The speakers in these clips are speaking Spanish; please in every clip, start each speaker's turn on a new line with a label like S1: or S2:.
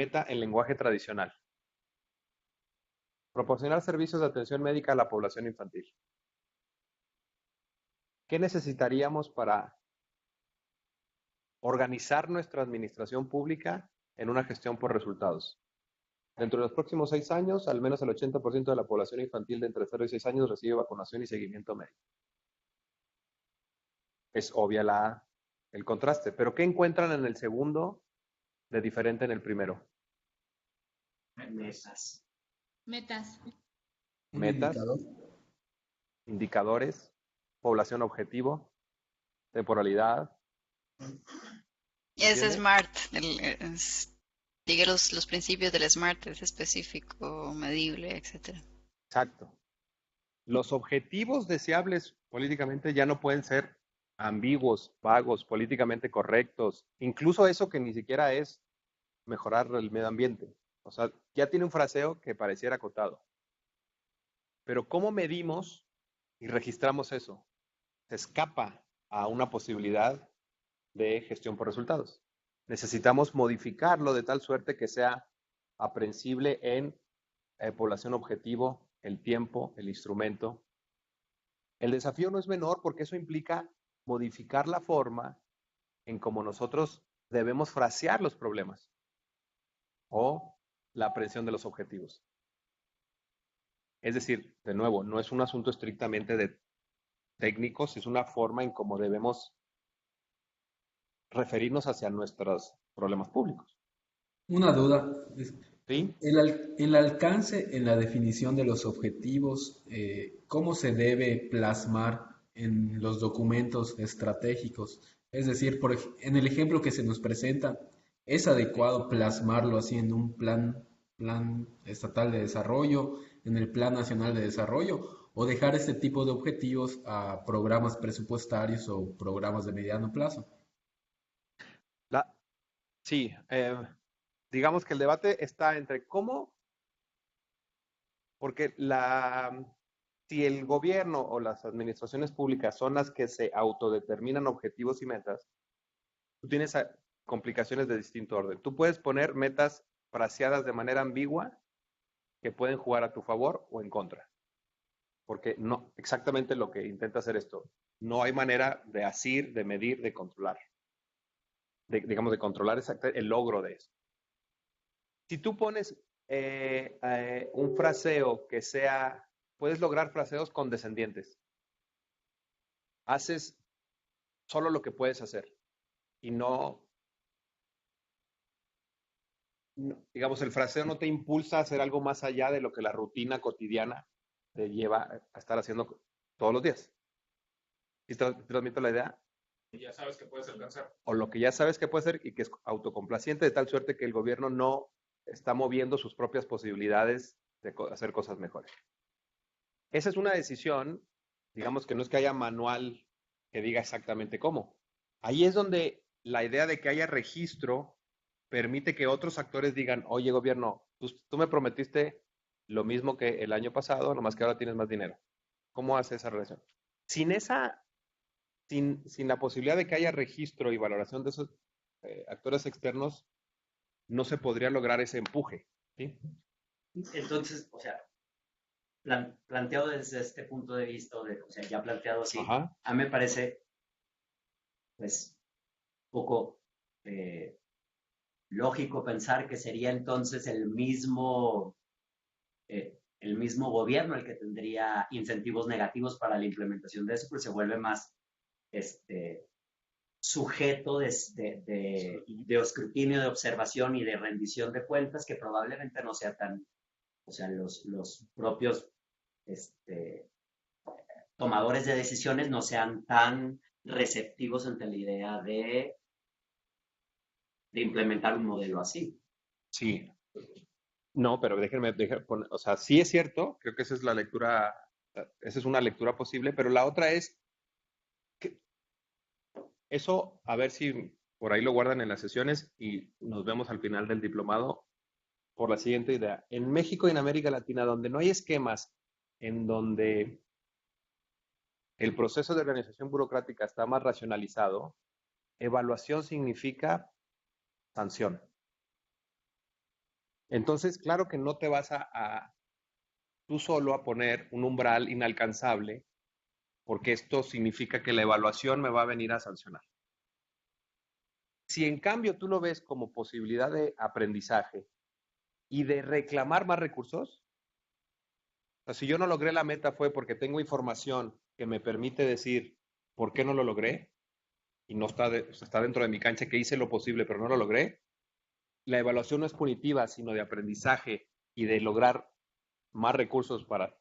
S1: meta en lenguaje tradicional. Proporcionar servicios de atención médica a la población infantil. ¿Qué necesitaríamos para organizar nuestra administración pública en una gestión por resultados? Dentro de los próximos 6 años, al menos el 80% de la población infantil de entre 0 y 6 años recibe vacunación y seguimiento médico. Es obvia el contraste. Pero ¿qué encuentran en el segundo de diferente en el primero?
S2: Metas.
S3: Metas.
S4: Un
S1: Metas,
S4: indicador.
S1: indicadores, población objetivo, temporalidad.
S5: Es
S1: ¿Entiendes?
S5: SMART. Sigue los principios del SMART, es específico, medible, etcétera.
S1: Exacto. Los objetivos deseables políticamente ya no pueden ser ambiguos, vagos, políticamente correctos, incluso eso que ni siquiera es mejorar el medio ambiente. O sea, ya tiene un fraseo que pareciera acotado. Pero ¿cómo medimos y registramos eso? Se escapa a una posibilidad de gestión por resultados. Necesitamos modificarlo de tal suerte que sea aprensible en población objetivo, el tiempo, el instrumento. El desafío no es menor porque eso implica modificar la forma en cómo nosotros debemos frasear los problemas o la aprehensión de los objetivos. Es decir, de nuevo, no es un asunto estrictamente de técnicos, es una forma en cómo debemos referirnos hacia nuestros problemas públicos.
S4: Una duda.
S1: ¿Sí?
S4: El alcance en la definición de los objetivos, ¿cómo se debe plasmar en los documentos estratégicos? Es decir, en el ejemplo que se nos presenta, ¿es adecuado plasmarlo así en un plan estatal de desarrollo, en el Plan Nacional de Desarrollo, o dejar este tipo de objetivos a programas presupuestarios o programas de mediano plazo?
S1: Sí, digamos que el debate está entre cómo, porque si el gobierno o las administraciones públicas son las que se autodeterminan objetivos y metas, tú tienes complicaciones de distinto orden. Tú puedes poner metas fraseadas de manera ambigua que pueden jugar a tu favor o en contra. Porque no, exactamente lo que intenta hacer esto, no hay manera de asir, de medir, de controlar. Digamos, de controlar el logro de eso. Si tú pones un fraseo que sea, puedes lograr fraseos condescendientes. Haces solo lo que puedes hacer y digamos, el fraseo no te impulsa a hacer algo más allá de lo que la rutina cotidiana te lleva a estar haciendo todos los días. ¿Sí transmito la idea?
S2: Y ya sabes que puedes alcanzar.
S1: O lo que ya sabes que puede ser y que es autocomplaciente de tal suerte que el gobierno no está moviendo sus propias posibilidades de hacer cosas mejores. Esa es una decisión, digamos que no es que haya manual que diga exactamente cómo. Ahí es donde la idea de que haya registro permite que otros actores digan, oye gobierno, tú me prometiste lo mismo que el año pasado, nomás que ahora tienes más dinero. ¿Cómo hace esa relación? Sin la posibilidad de que haya registro y valoración de esos actores externos, no se podría lograr ese empuje. ¿Sí?
S2: Entonces, o sea, planteado desde este punto de vista, o sea, ya planteado así,
S1: Ajá.
S2: a mí me parece, pues, poco lógico pensar que sería entonces el mismo gobierno el que tendría incentivos negativos para la implementación de eso, pues se vuelve más sujeto de escrutinio, de observación y de rendición de cuentas, que probablemente no sea tan, o sea, los propios tomadores de decisiones no sean tan receptivos ante la idea de implementar un modelo así.
S1: Sí. No, pero déjenme poner, o sea, sí es cierto, creo que esa es esa es una lectura posible, pero la otra es que eso, a ver si por ahí lo guardan en las sesiones y nos vemos al final del diplomado por la siguiente idea. En México y en América Latina, donde no hay esquemas en donde el proceso de organización burocrática está más racionalizado, evaluación significa sanción. Entonces, claro que no te vas a tú solo a poner un umbral inalcanzable, porque esto significa que la evaluación me va a venir a sancionar. Si en cambio tú lo ves como posibilidad de aprendizaje y de reclamar más recursos, o sea, si yo no logré la meta fue porque tengo información que me permite decir por qué no lo logré y no está, o sea, está dentro de mi cancha, que hice lo posible pero no lo logré, la evaluación no es punitiva, sino de aprendizaje y de lograr más recursos para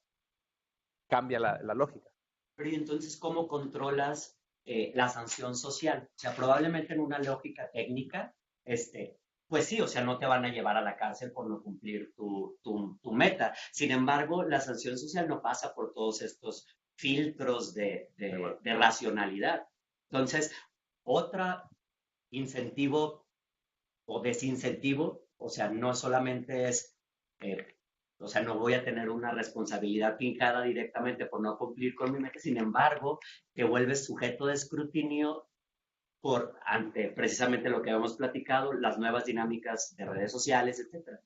S1: cambia la lógica.
S2: Pero ¿y entonces cómo controlas la sanción social? O sea, probablemente en una lógica técnica, pues sí, o sea, no te van a llevar a la cárcel por no cumplir tu meta. Sin embargo, la sanción social no pasa por todos estos filtros de racionalidad. Entonces, otra incentivo o desincentivo, o sea, no solamente es, eh, o sea, no voy a tener una responsabilidad fincada directamente por no cumplir con mi meta, sin embargo, te vuelves sujeto de escrutinio por ante precisamente lo que hemos platicado, las nuevas dinámicas de redes sociales, etcétera.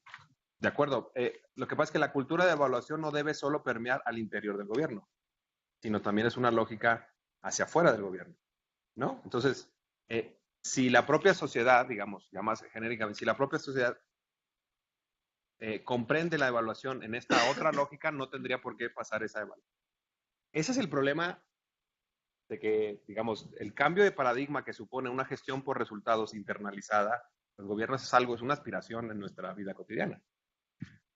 S1: De acuerdo. Lo que pasa es que la cultura de evaluación no debe solo permear al interior del gobierno, sino también es una lógica hacia afuera del gobierno, ¿no? Entonces, si la propia sociedad, digamos, ya más genéricamente, si la propia sociedad comprende la evaluación en esta otra lógica, no tendría por qué pasar esa evaluación. Ese es el problema de que, digamos, el cambio de paradigma que supone una gestión por resultados internalizada, los gobiernos es algo, es una aspiración en nuestra vida cotidiana.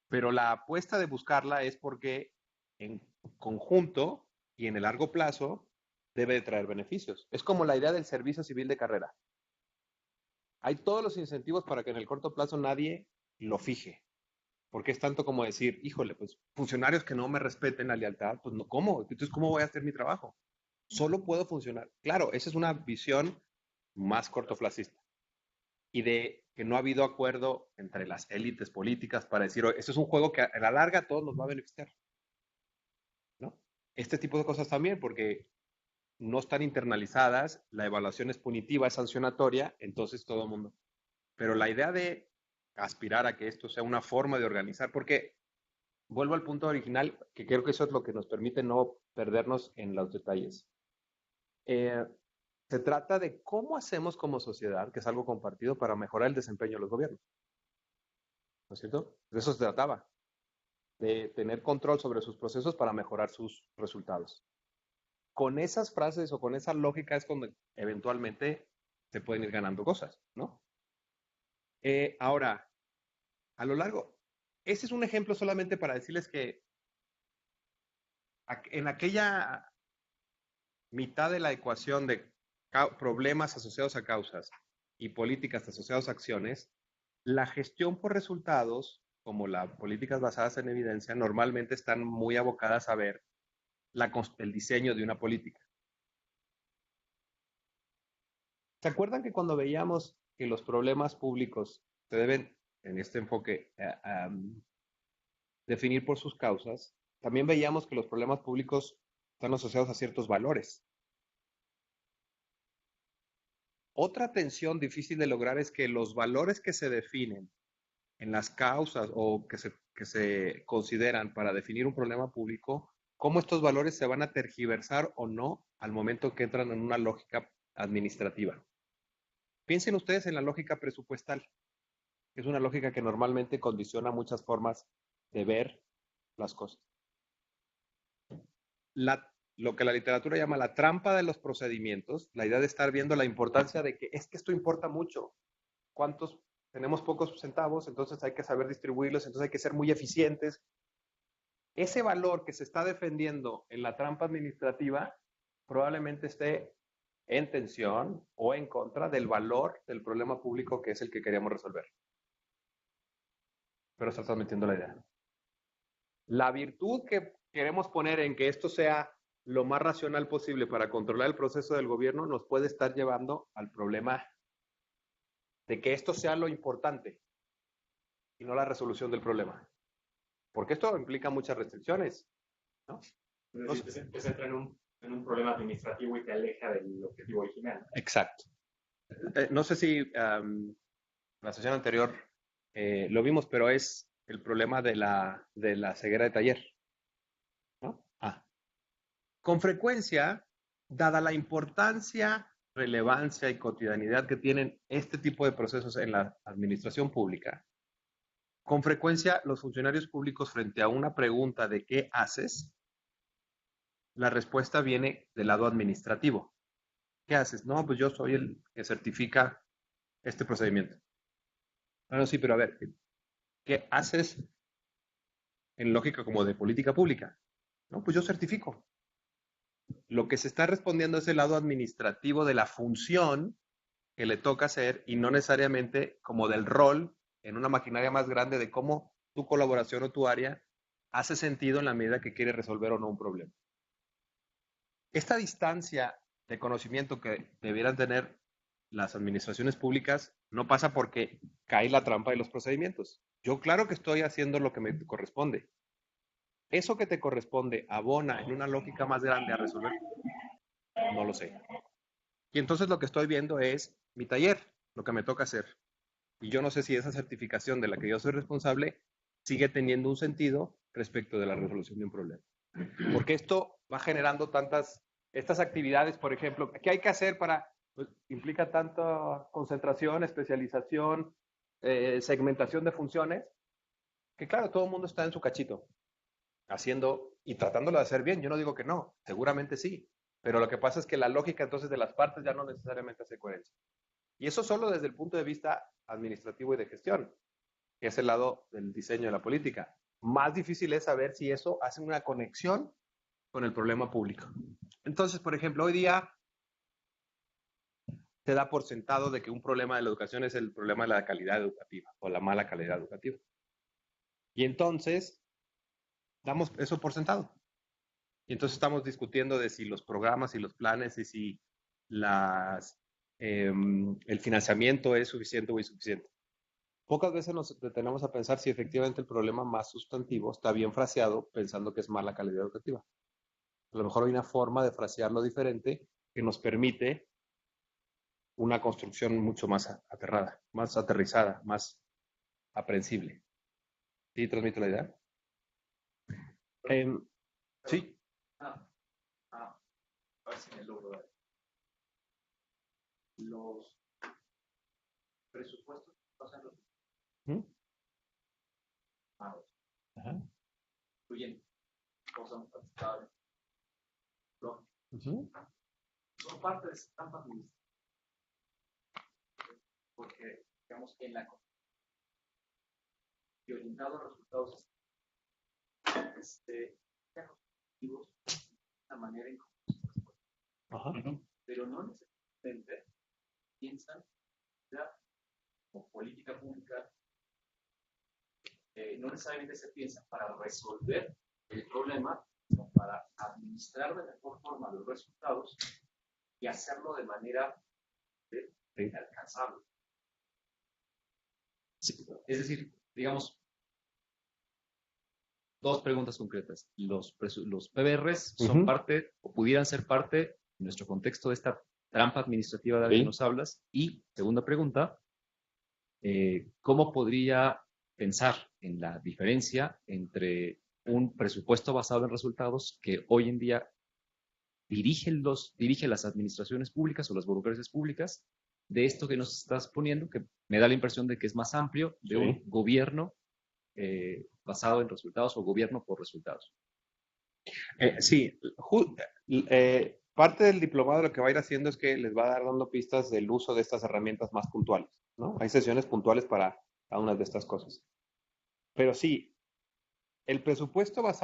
S1: Pero la apuesta de buscarla es porque en conjunto y en el largo plazo debe de traer beneficios. Es como la idea del servicio civil de carrera. Hay todos los incentivos para que en el corto plazo nadie lo fije. Porque es tanto como decir, híjole, pues funcionarios que no me respeten la lealtad, pues no, ¿cómo? Entonces, ¿cómo voy a hacer mi trabajo? Solo puedo funcionar. Claro, esa es una visión más cortoplacista y de que no ha habido acuerdo entre las élites políticas para decir, esto es un juego que a la larga a todos nos va a beneficiar, ¿no? Este tipo de cosas también, porque no están internalizadas, la evaluación es punitiva, es sancionatoria, entonces todo el mundo. Pero la idea de aspirar a que esto sea una forma de organizar, porque vuelvo al punto original, que creo que eso es lo que nos permite no perdernos en los detalles. Eh, Se trata de cómo hacemos como sociedad, que es algo compartido, para mejorar el desempeño de los gobiernos. ¿No es cierto? De eso se trataba, de tener control sobre sus procesos para mejorar sus resultados. Con esas frases o con esa lógica es cuando eventualmente se pueden ir ganando cosas, ¿no? Ahora, a lo largo, ese es un ejemplo solamente para decirles que en aquella mitad de la ecuación de problemas asociados a causas y políticas asociadas a acciones, la gestión por resultados, como las políticas basadas en evidencia, normalmente están muy abocadas a ver el diseño de una política. ¿Se acuerdan que cuando veíamos que los problemas públicos se deben, en este enfoque, definir por sus causas, también veíamos que los problemas públicos están asociados a ciertos valores? Otra tensión difícil de lograr es que los valores que se definen en las causas o que se consideran para definir un problema público, cómo estos valores se van a tergiversar o no al momento que entran en una lógica administrativa. Piensen ustedes en la lógica presupuestal, que es una lógica que normalmente condiciona muchas formas de ver las cosas. Lo que la literatura llama la trampa de los procedimientos, la idea de estar viendo la importancia de que es que esto importa mucho. ¿Cuántos? Tenemos pocos centavos, entonces hay que saber distribuirlos, entonces hay que ser muy eficientes. Ese valor que se está defendiendo en la trampa administrativa probablemente esté en tensión o en contra del valor del problema público que es el que queríamos resolver. Pero se está metiendo la idea. La virtud que queremos poner en que esto sea lo más racional posible para controlar el proceso del gobierno nos puede estar llevando al problema de que esto sea lo importante y no la resolución del problema. Porque esto implica muchas restricciones, ¿no?
S3: Entonces, entra en un problema administrativo y te aleja del objetivo original.
S1: Exacto. No sé si la sesión anterior lo vimos, pero es el problema de la ceguera de taller, ¿no? Con frecuencia, dada la importancia, relevancia y cotidianidad que tienen este tipo de procesos en la administración pública, con frecuencia los funcionarios públicos frente a una pregunta de ¿qué haces? La respuesta viene del lado administrativo. ¿Qué haces? No, pues yo soy el que certifica este procedimiento. Bueno, sí, pero a ver, ¿qué haces en lógica como de política pública? No, pues yo certifico. Lo que se está respondiendo es el lado administrativo de la función que le toca hacer y no necesariamente como del rol en una maquinaria más grande de cómo tu colaboración o tu área hace sentido en la medida que quiere resolver o no un problema. Esta distancia de conocimiento que debieran tener las administraciones públicas no pasa porque cae la trampa de los procedimientos. Yo claro que estoy haciendo lo que me corresponde. Eso que te corresponde abona en una lógica más grande a resolver, no lo sé. Y entonces lo que estoy viendo es mi taller, lo que me toca hacer. Y yo no sé si esa certificación de la que yo soy responsable sigue teniendo un sentido respecto de la resolución de un problema. Porque esto va generando estas actividades, por ejemplo, ¿qué hay que hacer para, pues, implica tanta concentración, especialización, segmentación de funciones, que claro, todo el mundo está en su cachito, haciendo y tratándolo de hacer bien. Yo no digo que no, seguramente sí, pero lo que pasa es que la lógica entonces de las partes ya no necesariamente hace coherencia. Y eso solo desde el punto de vista administrativo y de gestión, que es el lado del diseño de la política. Más difícil es saber si eso hace una conexión con el problema público. Entonces, por ejemplo, hoy día se da por sentado de que un problema de la educación es el problema de la calidad educativa o la mala calidad educativa. Y entonces damos eso por sentado. Y entonces estamos discutiendo de si los programas y los planes y si el financiamiento es suficiente o insuficiente. Pocas veces nos detenemos a pensar si efectivamente el problema más sustantivo está bien fraseado pensando que es mala calidad educativa. A lo mejor hay una forma de frasearlo diferente que nos permite una construcción mucho más aterrada, más aterrizada, más aprensible. ¿Sí transmite la idea? Sí.
S3: A ver si me logro dar. Los presupuestos pasan los incluyen cosas participables. Son parte de esta trampa administrativa. Porque, digamos, en la y orientado a resultados objetivos de una manera en pero no necesariamente piensan como política pública, no necesariamente se piensa para resolver el problema, sino para administrar de mejor forma los resultados y hacerlo de manera alcanzable.
S6: Sí. Es decir, digamos, dos preguntas concretas. Los PBRs son parte o pudieran ser parte en nuestro contexto de esta trampa administrativa de la que nos hablas. Y segunda pregunta, ¿cómo podría pensar en la diferencia entre un presupuesto basado en resultados que hoy en día dirige las administraciones públicas o las burocracias públicas de esto que nos estás poniendo, que me da la impresión de que es más amplio, de un gobierno basado en resultados o gobierno por resultados?
S1: Sí, parte del diplomado lo que va a ir haciendo es que les va a dar dando pistas del uso de estas herramientas más puntuales, ¿no? Hay sesiones puntuales para cada una de estas cosas. Pero sí, el presupuesto base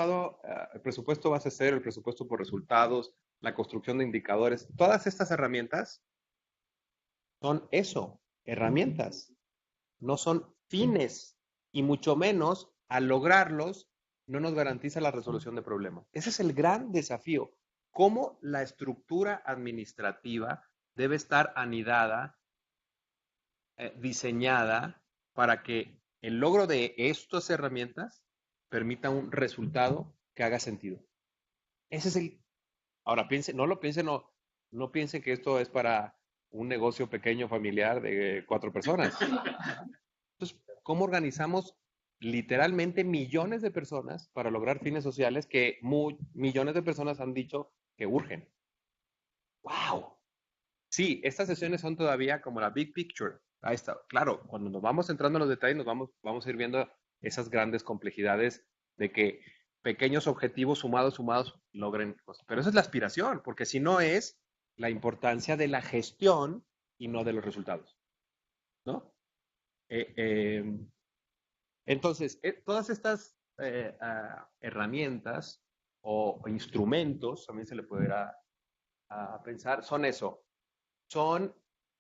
S1: cero, el presupuesto por resultados, la construcción de indicadores, todas estas herramientas son eso, herramientas, no son fines, y mucho menos al lograrlos no nos garantiza la resolución de problemas. Ese es el gran desafío, cómo la estructura administrativa debe estar anidada, diseñada para que el logro de estas herramientas permita un resultado que haga sentido. Ese es el... Ahora, no piensen que esto es para un negocio pequeño familiar de 4 personas. Entonces, cómo organizamos literalmente millones de personas para lograr fines sociales que millones de personas han dicho que urgen. ¡Wow! Sí, estas sesiones son todavía como la big picture. Ahí está. Claro, cuando nos vamos entrando en los detalles, vamos a ir viendo esas grandes complejidades de que pequeños objetivos sumados logren cosas. Pero esa es la aspiración, porque si no es la importancia de la gestión y no de los resultados, ¿no? Entonces, todas estas herramientas o instrumentos, también se le pudiera pensar, son eso. Son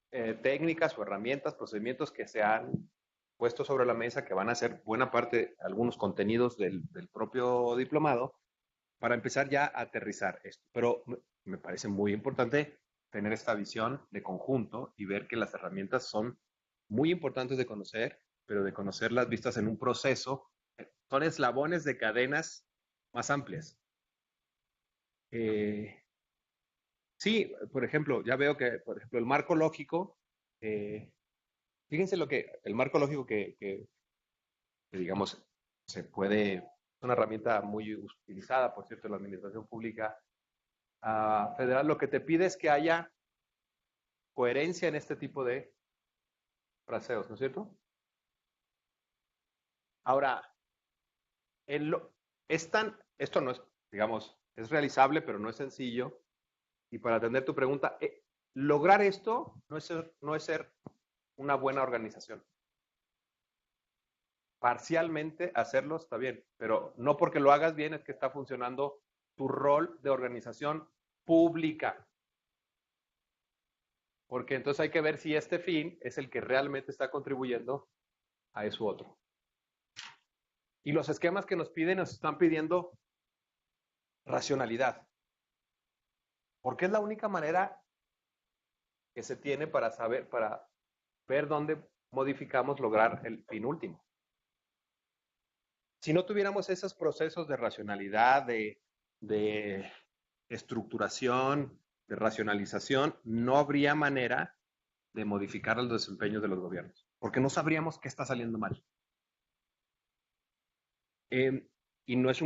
S1: técnicas o herramientas, procedimientos que se han puesto sobre la mesa, que van a ser buena parte, algunos contenidos del propio diplomado, para empezar ya a aterrizar esto. Pero me parece muy importante tener esta visión de conjunto y ver que las herramientas son muy importantes de conocer, pero de conocerlas vistas en un proceso, son eslabones de cadenas más amplias. Sí, por ejemplo, ya veo que, por ejemplo, el marco lógico, fíjense el marco lógico que digamos, se puede, es una herramienta muy utilizada, por cierto, en la administración pública federal, lo que te pide es que haya coherencia en este tipo de fraseos, ¿no es cierto? Ahora, esto no es, digamos, es realizable, pero no es sencillo. Y para atender tu pregunta, lograr esto no es ser una buena organización. Parcialmente hacerlo está bien, pero no porque lo hagas bien es que está funcionando tu rol de organización pública. Porque entonces hay que ver si este fin es el que realmente está contribuyendo a eso otro. Y los esquemas que nos piden nos están pidiendo racionalidad. Porque es la única manera que se tiene para ver dónde modificamos lograr el fin último. Si no tuviéramos esos procesos de racionalidad, de estructuración, de racionalización, no habría manera de modificar los desempeños de los gobiernos, porque no sabríamos qué está saliendo mal. Y no es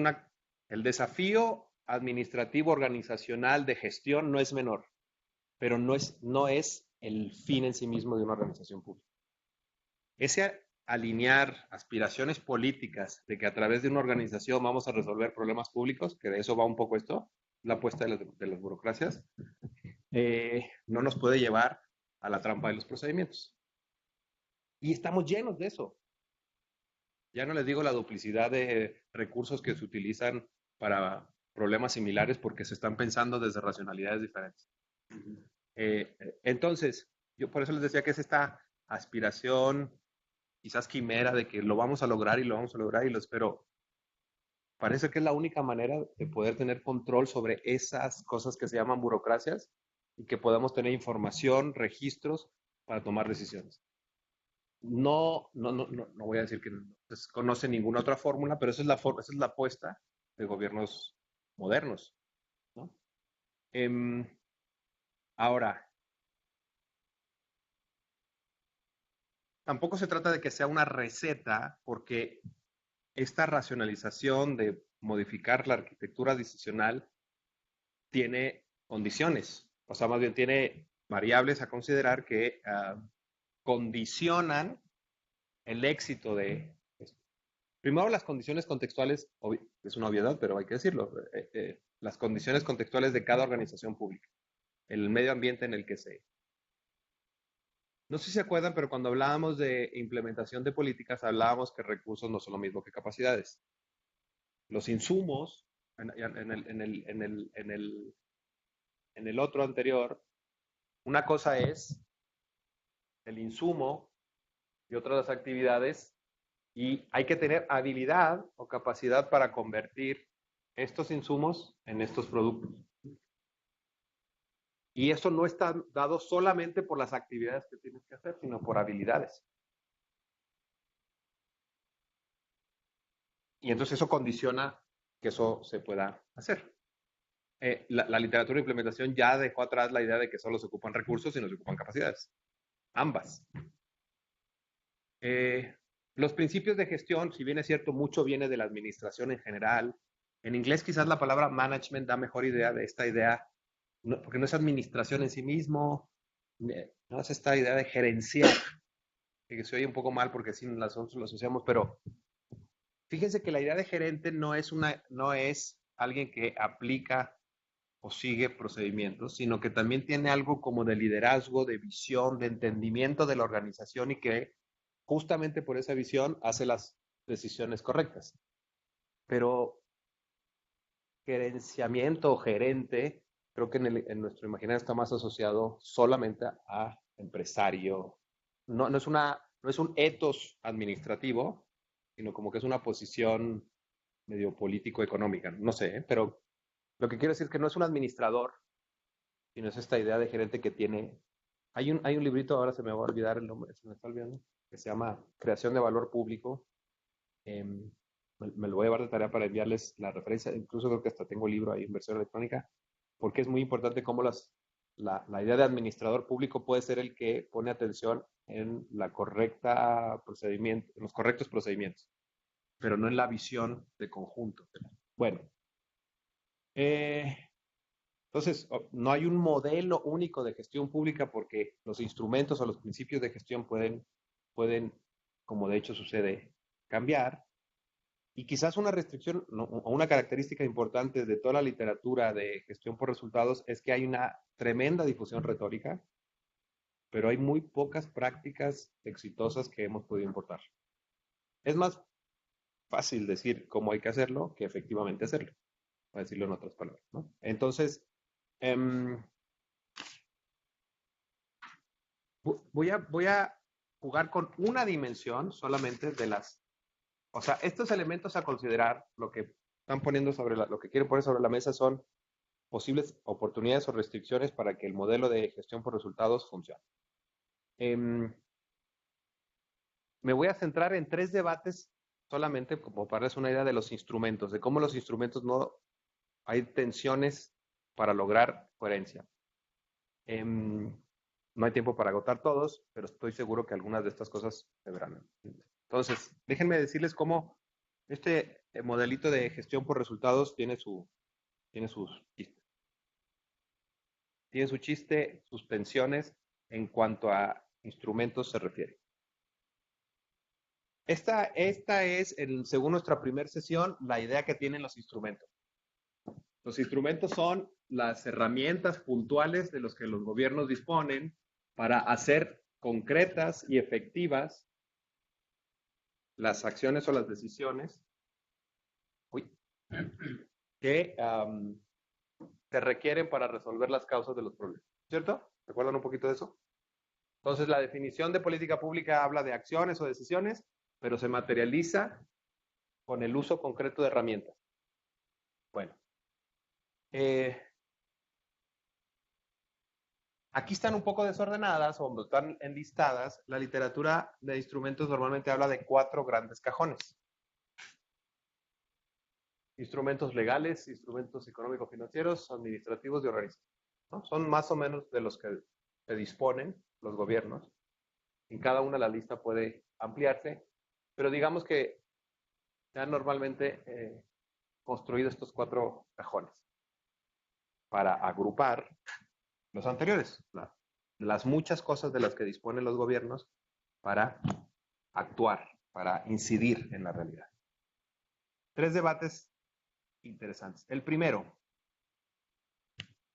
S1: el desafío administrativo, organizacional, de gestión no es menor, pero no es el fin en sí mismo de una organización pública. Ese alinear aspiraciones políticas de que a través de una organización vamos a resolver problemas públicos, que de eso va un poco esto, la apuesta de las burocracias, no nos puede llevar a la trampa de los procedimientos. Y estamos llenos de eso. Ya no les digo la duplicidad de recursos que se utilizan para problemas similares porque se están pensando desde racionalidades diferentes. Entonces, yo por eso les decía que es esta aspiración, quizás quimera, de que lo vamos a lograr y lo vamos a lograr y lo espero. Parece que es la única manera de poder tener control sobre esas cosas que se llaman burocracias y que podamos tener información, registros para tomar decisiones. No voy a decir que no se conoce ninguna otra fórmula, pero esa es la apuesta de gobiernos modernos, ¿no? Ahora, tampoco se trata de que sea una receta, porque esta racionalización de modificar la arquitectura decisional tiene condiciones, o sea, más bien tiene variables a considerar que condicionan el éxito de esto. Primero, las condiciones contextuales, es una obviedad, pero hay que decirlo, las condiciones contextuales de cada organización pública, el medio ambiente en el que se... No sé si se acuerdan, pero cuando hablábamos de implementación de políticas, hablábamos que recursos no son lo mismo que capacidades. Los insumos, en el otro anterior, una cosa es el insumo y otras las actividades, y hay que tener habilidad o capacidad para convertir estos insumos en estos productos. Y eso no está dado solamente por las actividades que tienes que hacer, sino por habilidades. Y entonces eso condiciona que eso se pueda hacer. La literatura de implementación ya dejó atrás la idea de que solo se ocupan recursos y no se ocupan capacidades. Ambas. Los principios de gestión, si bien es cierto, mucho viene de la administración en general. En inglés quizás la palabra management da mejor idea de esta idea, porque no es administración en sí mismo, no es esta idea de gerenciar, que se oye un poco mal porque sí nosotros lo asociamos, pero fíjense que la idea de gerente no es alguien que aplica o sigue procedimientos, sino que también tiene algo como de liderazgo, de visión, de entendimiento de la organización y que justamente por esa visión hace las decisiones correctas. Pero gerenciamiento o gerente, creo que en nuestro imaginario está más asociado solamente a empresario. No es un ethos administrativo, sino como que es una posición medio político-económica. No sé, pero lo que quiero decir es que no es un administrador, sino es esta idea de gerente que tiene. Hay un librito, ahora se me va a olvidar el nombre, se me está olvidando, que se llama Creación de Valor Público. Me lo voy a llevar de tarea para enviarles la referencia. Incluso creo que hasta tengo el libro ahí en versión electrónica, porque es muy importante cómo la idea de administrador público puede ser el que pone atención en los correctos procedimientos, pero no en la visión de conjunto. Bueno, entonces no hay un modelo único de gestión pública porque los instrumentos o los principios de gestión pueden, como de hecho sucede, cambiar. Y quizás una restricción o una característica importante de toda la literatura de gestión por resultados es que hay una tremenda difusión retórica, pero hay muy pocas prácticas exitosas que hemos podido importar. Es más fácil decir cómo hay que hacerlo que efectivamente hacerlo, para decirlo en otras palabras, ¿no? Entonces, voy a jugar con una dimensión solamente de las. O sea, estos elementos a considerar, lo que están poniendo lo que quieren poner sobre la mesa son posibles oportunidades o restricciones para que el modelo de gestión por resultados funcione. Me voy a centrar en 3 debates solamente como para darles una idea de los instrumentos, de cómo los instrumentos hay tensiones para lograr coherencia. No hay tiempo para agotar todos, pero estoy seguro que algunas de estas cosas se verán. Entonces, déjenme decirles cómo este modelito de gestión por resultados tiene sus chistes. Tiene su chiste, sus tensiones en cuanto a instrumentos se refiere. Esta es, según nuestra primera sesión, la idea que tienen los instrumentos. Los instrumentos son las herramientas puntuales de los que los gobiernos disponen para hacer concretas y efectivas las acciones o las decisiones que se requieren para resolver las causas de los problemas. ¿Cierto? ¿Recuerdan un poquito de eso? Entonces, la definición de política pública habla de acciones o decisiones, pero se materializa con el uso concreto de herramientas. Bueno. Aquí están un poco desordenadas o están enlistadas. La literatura de instrumentos normalmente habla de 4 grandes cajones. Instrumentos legales, instrumentos económico-financieros, administrativos y organizativos, ¿no? Son más o menos de los que se disponen los gobiernos. En cada una la lista puede ampliarse, pero digamos que se han normalmente construido estos 4 cajones para agrupar los anteriores, las muchas cosas de las que disponen los gobiernos para actuar, para incidir en la realidad. 3 debates interesantes. El primero,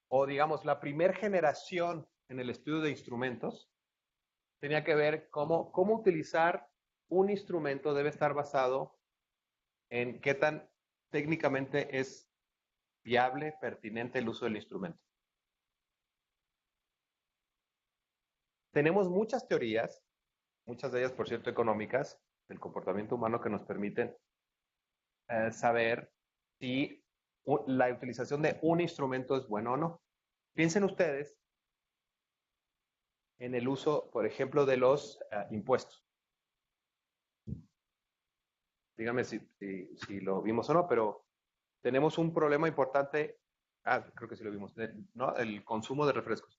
S1: o digamos la primera generación en el estudio de instrumentos, tenía que ver cómo utilizar un instrumento debe estar basado en qué tan técnicamente es viable, pertinente el uso del instrumento. Tenemos muchas teorías, muchas de ellas, por cierto, económicas, del comportamiento humano que nos permiten saber si la utilización de un instrumento es bueno o no. Piensen ustedes en el uso, por ejemplo, de los impuestos. Díganme si lo vimos o no, pero tenemos un problema importante. Creo que sí lo vimos, ¿no? El consumo de refrescos.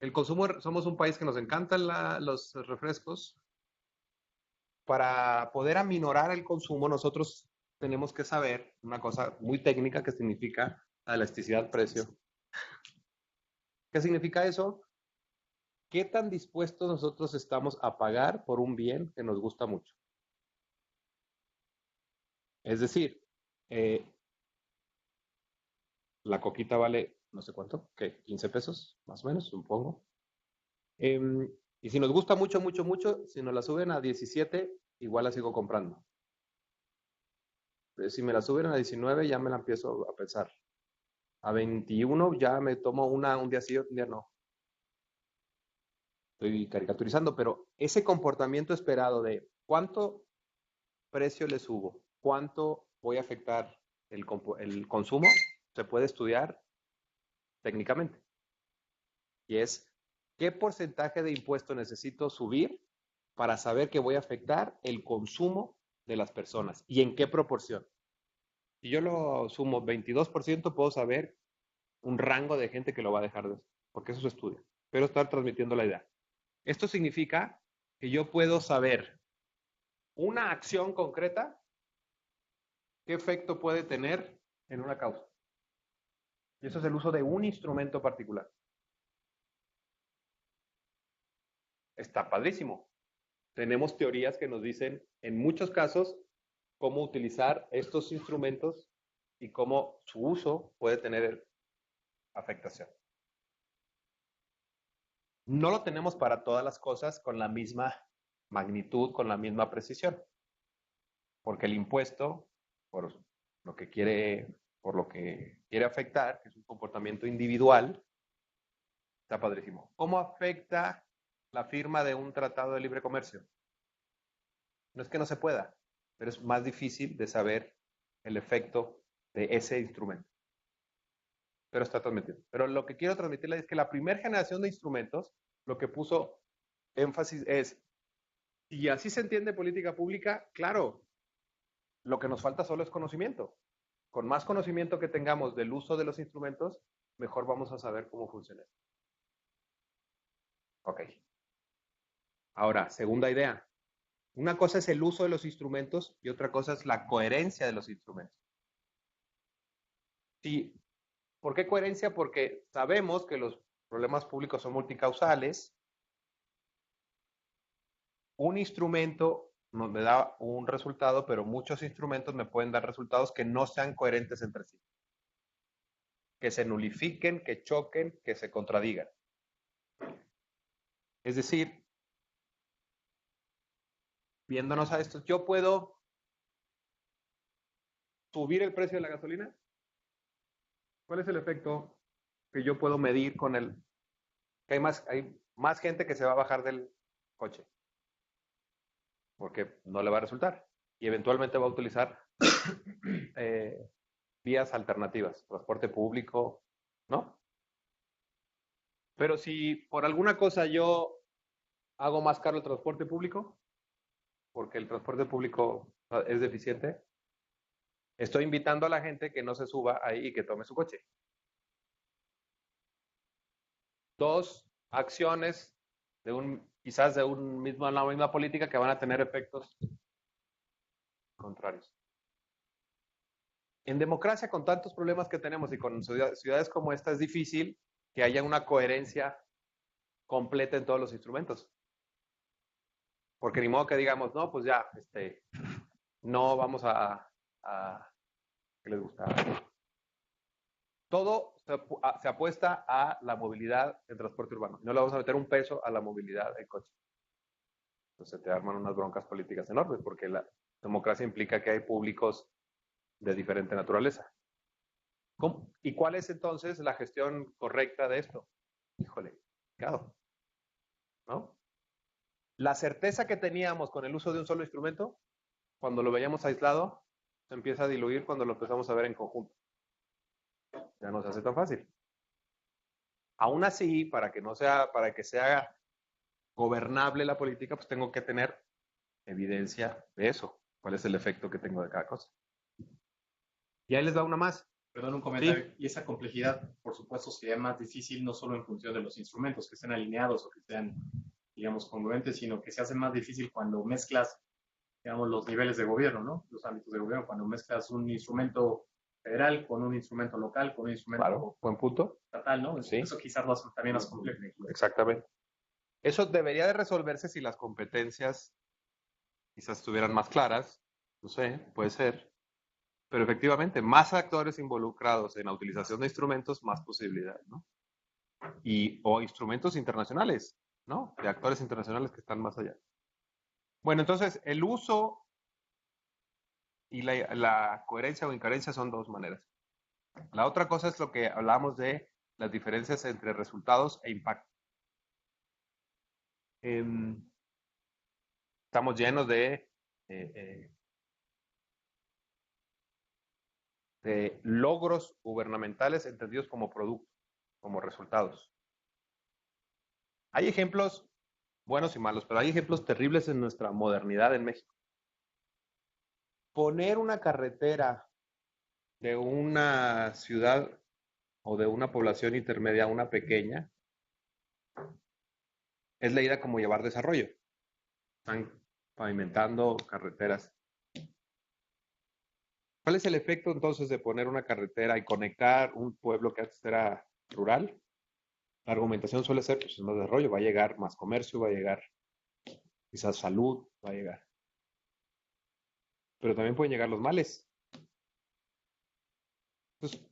S1: El consumo, somos un país que nos encantan los refrescos. Para poder aminorar el consumo, nosotros tenemos que saber una cosa muy técnica que significa la elasticidad-precio. ¿Qué significa eso? ¿Qué tan dispuestos nosotros estamos a pagar por un bien que nos gusta mucho? Es decir, la coquita vale no sé cuánto, ¿qué? 15 pesos, más o menos, supongo. Y si nos gusta mucho, mucho, mucho, si nos la suben a 17, igual la sigo comprando. Pero si me la suben a 19, ya me la empiezo a pensar. A 21 ya me tomo una un día sí, un día no. Estoy caricaturizando, pero ese comportamiento esperado de cuánto precio le subo, cuánto voy a afectar el consumo, se puede estudiar técnicamente. Y es qué porcentaje de impuesto necesito subir para saber que voy a afectar el consumo de las personas y en qué proporción. Si yo lo sumo 22%, puedo saber un rango de gente que lo va a dejar de hacer, porque eso se estudia. Pero estar transmitiendo la idea. Esto significa que yo puedo saber una acción concreta, qué efecto puede tener en una causa. Y eso es el uso de un instrumento particular. Está padrísimo. Tenemos teorías que nos dicen, en muchos casos, cómo utilizar estos instrumentos y cómo su uso puede tener afectación. No lo tenemos para todas las cosas con la misma magnitud, con la misma precisión. Porque el impuesto, por lo que quiere afectar, que es un comportamiento individual, está padrísimo. ¿Cómo afecta la firma de un tratado de libre comercio? No es que no se pueda, pero es más difícil de saber el efecto de ese instrumento. Pero está transmitido. Pero lo que quiero transmitirle es que la primera generación de instrumentos, lo que puso énfasis es, si así se entiende política pública, claro, lo que nos falta solo es conocimiento. Con más conocimiento que tengamos del uso de los instrumentos, mejor vamos a saber cómo funciona. Ok. Ahora, segunda idea. Una cosa es el uso de los instrumentos y otra cosa es la coherencia de los instrumentos. Sí. ¿Por qué coherencia? Porque sabemos que los problemas públicos son multicausales. Un instrumento me da un resultado, pero muchos instrumentos me pueden dar resultados que no sean coherentes entre sí. Que se nulifiquen, que choquen, que se contradigan. Es decir, viéndonos a esto, yo puedo subir el precio de la gasolina. ¿Cuál es el efecto que yo puedo medir con el que hay más gente que se va a bajar del coche? Porque no le va a resultar. Y eventualmente va a utilizar vías alternativas, transporte público, ¿no? Pero si por alguna cosa yo hago más caro el transporte público, porque el transporte público es deficiente, estoy invitando a la gente que no se suba ahí y que tome su coche. Dos acciones quizás de la misma política que van a tener efectos contrarios. En democracia, con tantos problemas que tenemos y con ciudades como esta, es difícil que haya una coherencia completa en todos los instrumentos. Porque ni modo que digamos, no, pues ya, no vamos ¿qué les gusta? Todo se apuesta a la movilidad en transporte urbano. No le vamos a meter un peso a la movilidad en coche. Entonces te arman unas broncas políticas enormes, porque la democracia implica que hay públicos de diferente naturaleza. ¿Cómo? ¿Y cuál es entonces la gestión correcta de esto? Híjole, complicado, ¿no? La certeza que teníamos con el uso de un solo instrumento, cuando lo veíamos aislado, se empieza a diluir cuando lo empezamos a ver en conjunto. Ya no se hace tan fácil. Aún así, para que sea gobernable la política, pues tengo que tener evidencia de eso. ¿Cuál es el efecto que tengo de cada cosa? Y ahí les da una más.
S7: Perdón, un comentario. Sí. Y esa complejidad, por supuesto, sería más difícil no solo en función de los instrumentos que estén alineados o que sean, digamos, congruentes, sino que se hace más difícil cuando mezclas, digamos, los niveles de gobierno, ¿no? Los ámbitos de gobierno, cuando mezclas un instrumento federal con un instrumento local, con un instrumento
S1: buen punto.
S7: estatal, ¿no?
S1: Sí.
S7: Eso quizás lo hace también más complejo.
S1: Exactamente. Eso debería de resolverse si las competencias quizás estuvieran más claras, no sé, puede ser. Pero efectivamente, más actores involucrados en la utilización de instrumentos, más posibilidades, ¿no? O instrumentos internacionales, ¿no? De actores internacionales que están más allá. Bueno, entonces, el uso y la coherencia o incoherencia son dos maneras. La otra cosa es lo que hablamos de las diferencias entre resultados e impacto. Estamos llenos de logros gubernamentales entendidos como producto, como resultados. Hay ejemplos buenos y malos, pero hay ejemplos terribles en nuestra modernidad en México. Poner una carretera de una ciudad o de una población intermedia a una pequeña es leída como llevar desarrollo. Están pavimentando carreteras. ¿Cuál es el efecto entonces de poner una carretera y conectar un pueblo que antes era rural? La argumentación suele ser, pues, más desarrollo, va a llegar más comercio, va a llegar quizás salud, va a llegar. Pero también pueden llegar los males. Entonces,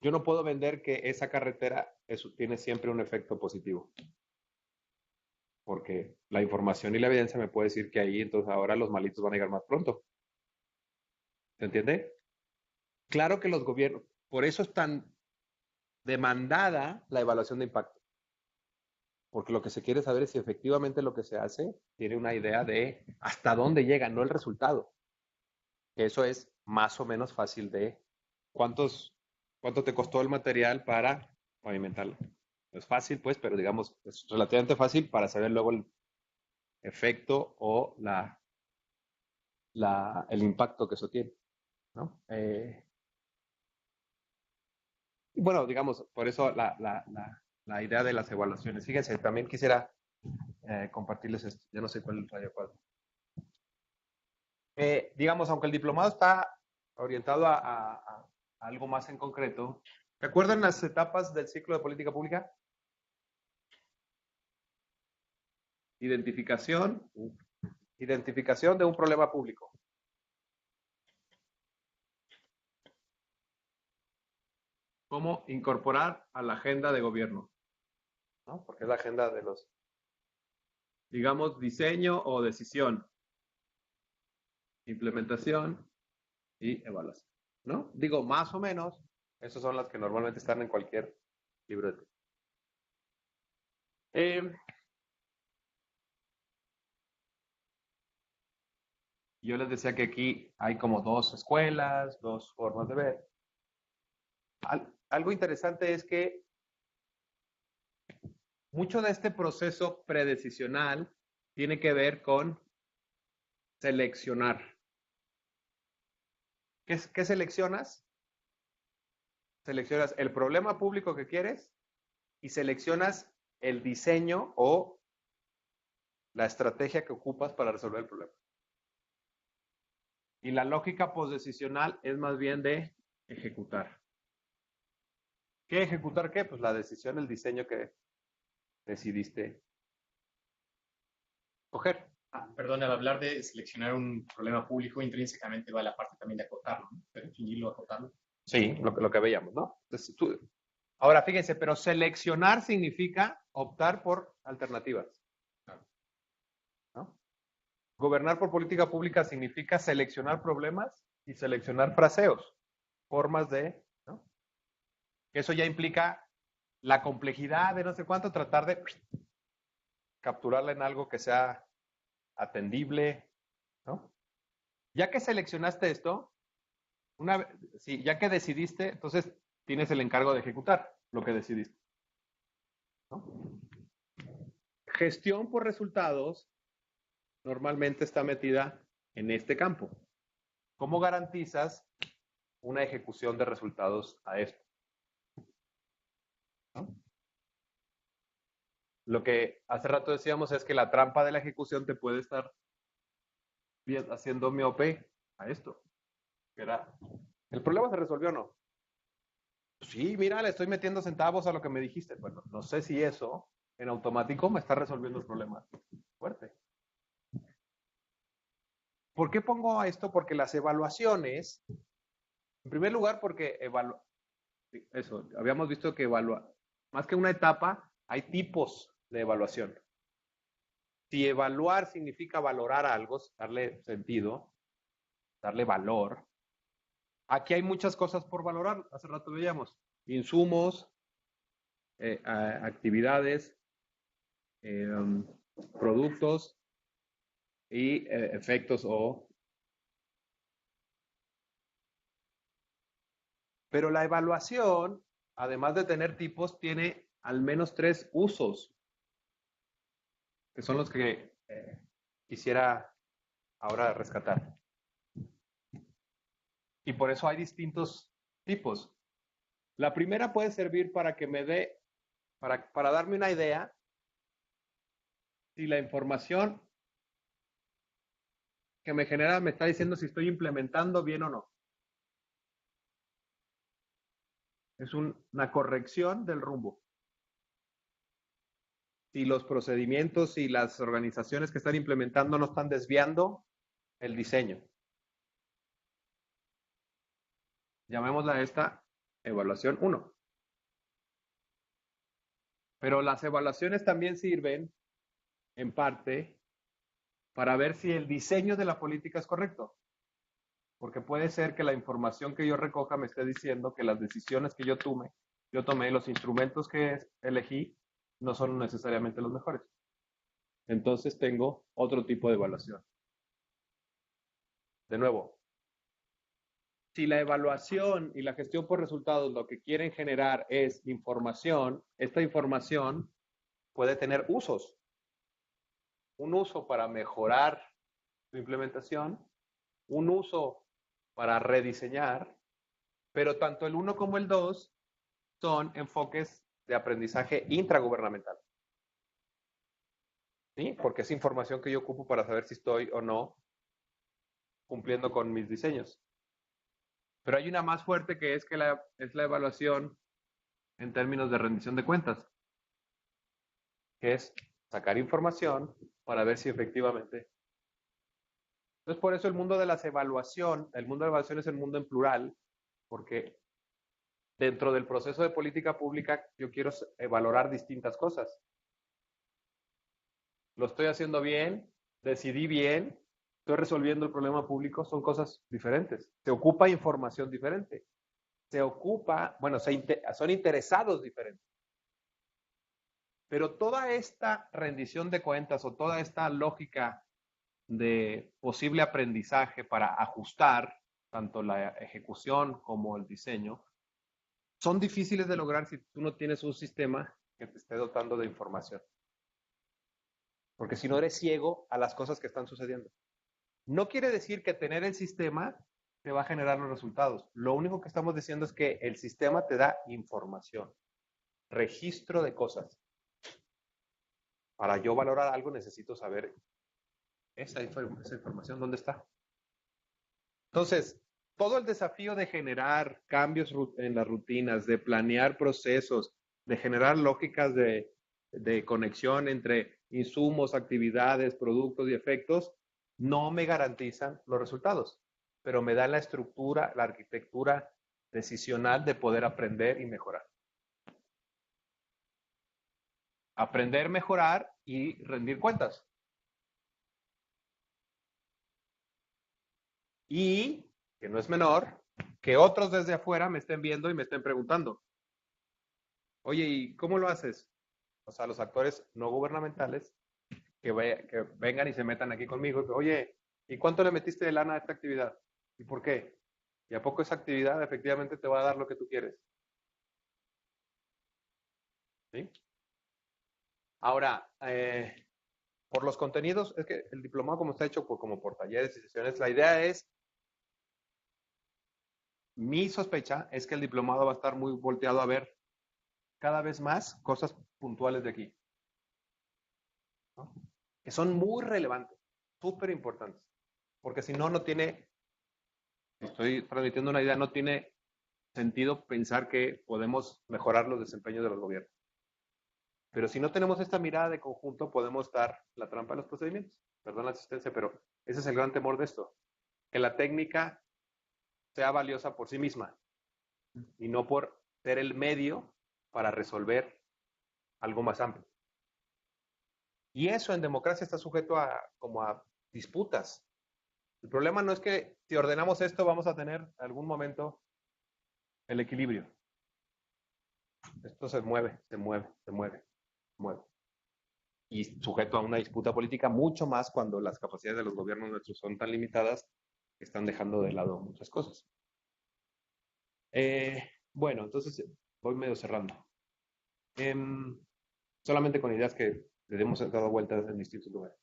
S1: yo no puedo vender que esa carretera tiene siempre un efecto positivo. Porque la información y la evidencia me puede decir que ahí, entonces ahora los malitos van a llegar más pronto. ¿Se entiende? Claro que los gobiernos, por eso es tan demandada la evaluación de impacto. Porque lo que se quiere saber es si efectivamente lo que se hace tiene una idea de hasta dónde llega, no el resultado. Eso es más o menos fácil de cuánto te costó el material para pavimentarlo. No es fácil, pues, pero digamos, es relativamente fácil para saber luego el efecto o el impacto que eso tiene, ¿no? Y bueno, digamos, por eso la idea de las evaluaciones. Fíjense, también quisiera compartirles esto. Ya no sé cuál es el rayo cuadro. Digamos, aunque el diplomado está orientado a algo más en concreto, ¿recuerdan las etapas del ciclo de política pública? Identificación de un problema público. ¿Cómo incorporar a la agenda de gobierno? ¿No? Porque es la agenda de los, digamos, diseño o decisión, implementación y evaluación, ¿no? Digo, más o menos, esas son las que normalmente están en cualquier libro de texto. Yo les decía que aquí hay como dos escuelas, dos formas de ver. Algo interesante es que mucho de este proceso predecisional tiene que ver con seleccionar. ¿Qué seleccionas? Seleccionas el problema público que quieres y seleccionas el diseño o la estrategia que ocupas para resolver el problema. Y la lógica postdecisional es más bien de ejecutar. ¿Qué ejecutar qué? Pues la decisión, el diseño que decidiste coger.
S7: Perdón, al hablar de seleccionar un problema público, intrínsecamente va la parte también de acotarlo, ¿no? De definirlo, acotarlo.
S1: Sí, lo que veíamos, ¿no? Entonces, ahora, fíjense, pero seleccionar significa optar por alternativas. ¿No? Gobernar por política pública significa seleccionar problemas y seleccionar fraseos, formas de, ¿no? Eso ya implica la complejidad de no sé cuánto, tratar de capturarla en algo que sea atendible, ¿no? Ya que seleccionaste esto, ya que decidiste, entonces tienes el encargo de ejecutar lo que decidiste, ¿no? Gestión por resultados normalmente está metida en este campo. ¿Cómo garantizas una ejecución de resultados a esto. ¿No? Lo que hace rato decíamos es que la trampa de la ejecución te puede estar haciendo miope a esto. ¿El problema se resolvió o no? Sí, mira, le estoy metiendo centavos a lo que me dijiste. Bueno, no sé si eso en automático me está resolviendo el problema fuerte. ¿Por qué pongo esto? Porque las evaluaciones, en primer lugar, porque eso, habíamos visto que más que una etapa, hay tipos de evaluación. Si evaluar significa valorar algo, darle sentido, darle valor, aquí hay muchas cosas por valorar. Hace rato veíamos insumos, actividades, productos y efectos Pero la evaluación, además de tener tipos, tiene al menos 3 usos, que son los que quisiera ahora rescatar. Y por eso hay distintos tipos. La primera puede servir para que me dé, para darme una idea si la información que me genera me está diciendo si estoy implementando bien o no. Es una corrección del rumbo. Si los procedimientos y las organizaciones que están implementando no están desviando el diseño. Llamémosla a esta evaluación 1. Pero las evaluaciones también sirven, en parte, para ver si el diseño de la política es correcto. Porque puede ser que la información que yo recoja me esté diciendo que las decisiones que yo tomé, los instrumentos que elegí, no son necesariamente los mejores. Entonces tengo otro tipo de evaluación. De nuevo, si la evaluación y la gestión por resultados lo que quieren generar es información, esta información puede tener usos. Un uso para mejorar su implementación, un uso para rediseñar, pero tanto el 1 como el 2 son enfoques de aprendizaje intragubernamental. ¿Sí? Porque es información que yo ocupo para saber si estoy o no cumpliendo con mis diseños. Pero hay una más fuerte que es la evaluación en términos de rendición de cuentas, que es sacar información para ver si efectivamente. Entonces, por eso el mundo de las evaluación, el mundo de evaluación es el mundo en plural, porque dentro del proceso de política pública yo quiero valorar distintas cosas. Lo estoy haciendo bien, decidí bien, estoy resolviendo el problema público, son cosas diferentes. Se ocupa información diferente. Se ocupa, bueno, son interesados diferentes. Pero toda esta rendición de cuentas o toda esta lógica de posible aprendizaje para ajustar tanto la ejecución como el diseño, son difíciles de lograr si tú no tienes un sistema que te esté dotando de información. Porque si no eres ciego a las cosas que están sucediendo. No quiere decir que tener el sistema te va a generar los resultados. Lo único que estamos diciendo es que el sistema te da información, registro de cosas. Para yo valorar algo necesito saber esa información, ¿dónde está? Entonces, todo el desafío de generar cambios en las rutinas, de planear procesos, de generar lógicas de conexión entre insumos, actividades, productos y efectos, no me garantizan los resultados, pero me dan la estructura, la arquitectura decisional de poder aprender y mejorar. Aprender, mejorar y rendir cuentas. Y, que no es menor, que otros desde afuera me estén viendo y me estén preguntando, oye, ¿y cómo lo haces? O sea, los actores no gubernamentales que vengan y se metan aquí conmigo y que, oye, ¿y cuánto le metiste de lana a esta actividad? ¿Y por qué? ¿Y a poco esa actividad efectivamente te va a dar lo que tú quieres? ¿Sí? Ahora, por los contenidos, es que el diplomado como está hecho como por talleres y sesiones, la idea es mi sospecha es que el diplomado va a estar muy volteado a ver cada vez más cosas puntuales de aquí, ¿no? Que son muy relevantes, súper importantes, porque si no, no tiene, estoy transmitiendo una idea, no tiene sentido pensar que podemos mejorar los desempeños de los gobiernos. Pero si no tenemos esta mirada de conjunto, podemos dar la trampa en los procedimientos. Perdón la asistencia, pero ese es el gran temor de esto, que la técnica sea valiosa por sí misma y no por ser el medio para resolver algo más amplio. Y eso en democracia está sujeto a como a disputas. El problema no es que si ordenamos esto vamos a tener en algún momento el equilibrio. Esto se mueve, se mueve, se mueve, se mueve. Y sujeto a una disputa política mucho más cuando las capacidades de los gobiernos nuestros son tan limitadas que están dejando de lado muchas cosas. Bueno, entonces voy medio cerrando. Solamente con ideas que le hemos dado vueltas en distintos lugares.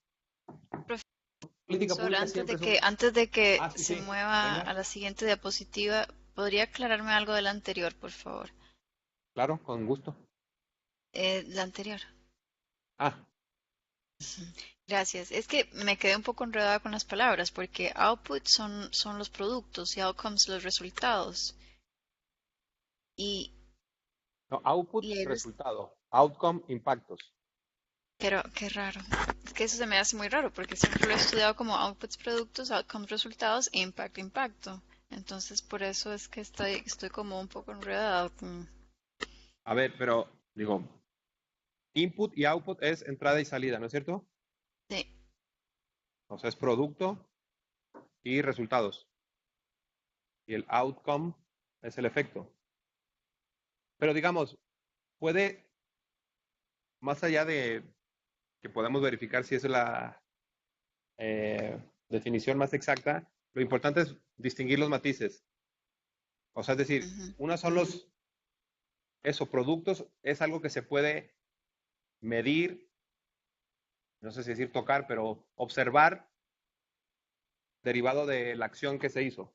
S1: Política
S5: Profesor,
S1: pública
S5: antes
S1: siempre
S5: de
S1: es un...
S5: antes de que
S1: Sí,
S5: se
S1: sí.
S5: mueva
S1: Venga.
S5: a la siguiente diapositiva, ¿podría aclararme algo del anterior, por favor?
S1: Claro, con gusto.
S5: La anterior.
S1: Ah,
S5: Gracias. Es que me quedé un poco enredada con las palabras porque output son los productos y outcomes los resultados. Y,
S1: no, output,
S5: y
S1: resultado. Outcome, impactos.
S5: pero qué raro. Es que eso se me hace muy raro porque siempre lo he estudiado como outputs productos, outcomes resultados e impacto. Entonces por eso es que estoy como un poco enredada.
S1: A ver, pero digo, input y output es entrada y salida, ¿no es cierto?
S5: Sí.
S1: O sea, es producto y resultados. Y el outcome es el efecto. Pero digamos, puede, más allá de que podamos verificar si es la definición más exacta, lo importante es distinguir los matices. O sea, es decir,
S5: Ujú.
S1: unas son los, productos, es algo que se puede medir, no sé si decir tocar, pero observar derivado de la acción que se hizo.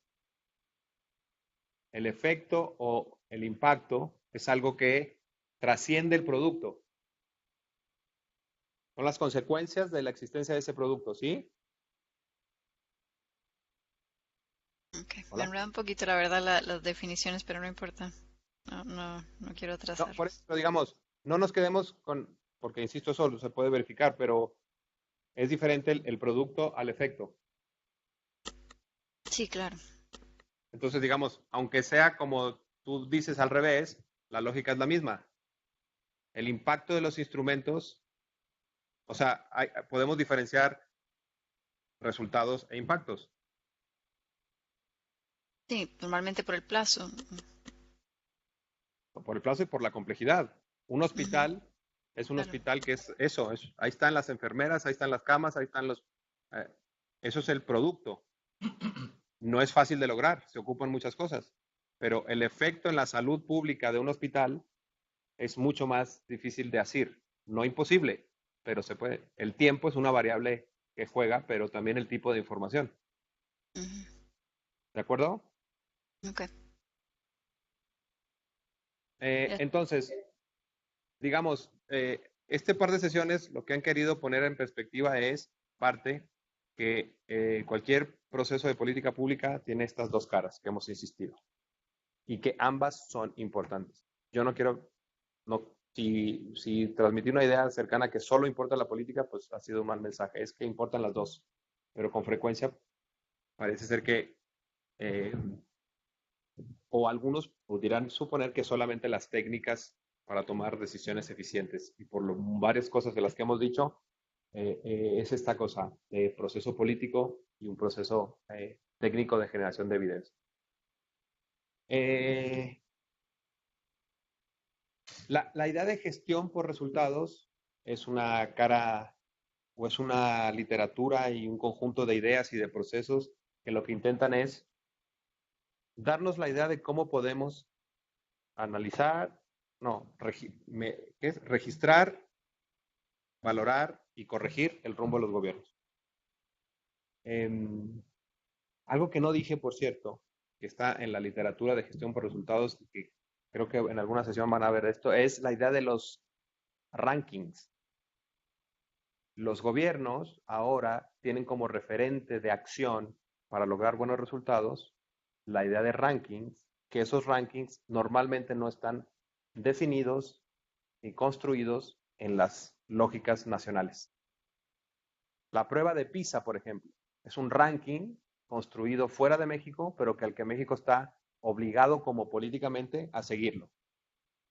S1: El efecto o el impacto es algo que trasciende el producto. Son las consecuencias de la existencia de ese producto, ¿sí?
S5: Okay. Me
S1: Hola.
S5: enreda un poquito, la verdad, las definiciones, pero no importa. No quiero
S1: No,
S5: atrasar.
S1: por eso digamos, no nos quedemos con, porque insisto, solo se puede verificar, pero es diferente el producto al efecto.
S5: Sí, claro.
S1: Entonces, digamos, aunque sea como tú dices al revés, la lógica es la misma. El impacto de los instrumentos, o sea, podemos diferenciar resultados e impactos.
S5: Sí, normalmente por el plazo.
S1: Por el plazo y por la complejidad. Un
S5: Ujú,
S1: hospital es un
S5: claro.
S1: hospital que es eso, ahí están las enfermeras, ahí están las camas, ahí están los... eso es el producto. No es fácil de lograr, se ocupan muchas cosas, pero el efecto en la salud pública de un hospital es mucho más difícil de hacer. No imposible, pero se puede. El tiempo es una variable que juega, pero también el tipo de información.
S5: Ujú,
S1: ¿De acuerdo?
S5: ok. Ya.
S1: Entonces, digamos, este par de sesiones lo que han querido poner en perspectiva es parte que cualquier proceso de política pública tiene estas dos caras que hemos insistido y que ambas son importantes. Yo no quiero, no, si transmití una idea cercana que solo importa la política, pues ha sido un mal mensaje. Es que importan las dos, pero con frecuencia parece ser que, o algunos pudieran suponer que solamente las técnicas para tomar decisiones eficientes. Y por varias cosas de las que hemos dicho, es esta cosa de proceso político y un proceso técnico de generación de evidencia. La idea de gestión por resultados es una cara o es una literatura y un conjunto de ideas y de procesos que lo que intentan es darnos la idea de cómo podemos analizar, no, ¿qué es? Registrar, valorar y corregir el rumbo de los gobiernos. Algo que no dije, por cierto, que está en la literatura de gestión por resultados, y que creo que en alguna sesión van a ver esto, es la idea de los rankings. Los gobiernos ahora tienen como referente de acción para lograr buenos resultados la idea de rankings, que esos rankings normalmente no están definidos y construidos en las lógicas nacionales. La prueba de PISA, por ejemplo, es un ranking construido fuera de México, pero que al que México está obligado como políticamente a seguirlo.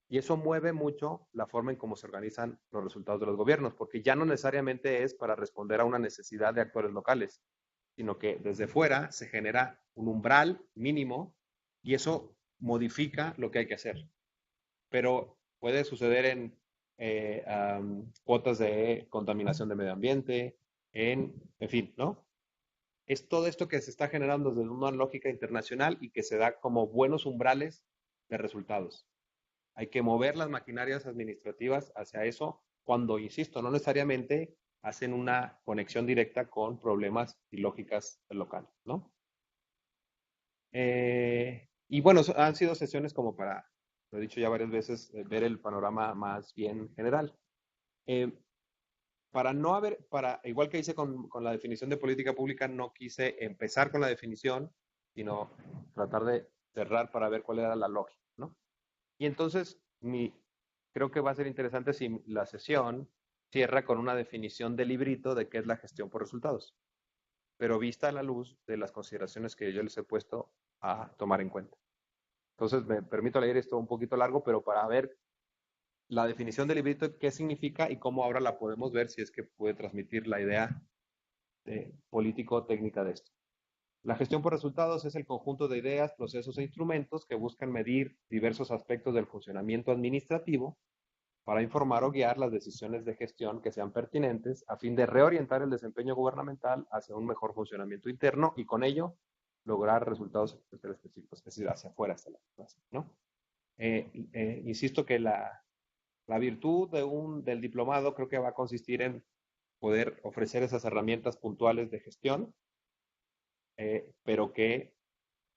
S1: Y eso mueve mucho la forma en cómo se organizan los resultados de los gobiernos, porque ya no necesariamente es para responder a una necesidad de actores locales, sino que desde fuera se genera un umbral mínimo y eso modifica lo que hay que hacer. Pero puede suceder en cuotas de contaminación de medio ambiente, en fin, ¿no? Es todo esto que se está generando desde una lógica internacional y que se da como buenos umbrales de resultados. Hay que mover las maquinarias administrativas hacia eso cuando, insisto, no necesariamente hacen una conexión directa con problemas y lógicas locales, ¿no? Y bueno, han sido sesiones como para, lo he dicho ya varias veces, ver el panorama más bien general. Igual que hice con la definición de política pública, no quise empezar con la definición, sino tratar de cerrar para ver cuál era la lógica, ¿no? Y entonces, creo que va a ser interesante si la sesión cierra con una definición de librito de qué es la gestión por resultados, pero vista a la luz de las consideraciones que yo les he puesto a tomar en cuenta. Entonces, me permito leer esto un poquito largo, pero para ver la definición de librito, qué significa y cómo ahora la podemos ver si es que puede transmitir la idea político-técnica de esto. La gestión por resultados es el conjunto de ideas, procesos e instrumentos que buscan medir diversos aspectos del funcionamiento administrativo para informar o guiar las decisiones de gestión que sean pertinentes a fin de reorientar el desempeño gubernamental hacia un mejor funcionamiento interno y con ello lograr resultados específicos, es decir, hacia afuera, hacia la clase, ¿no? Insisto que la virtud del diplomado creo que va a consistir en poder ofrecer esas herramientas puntuales de gestión, pero que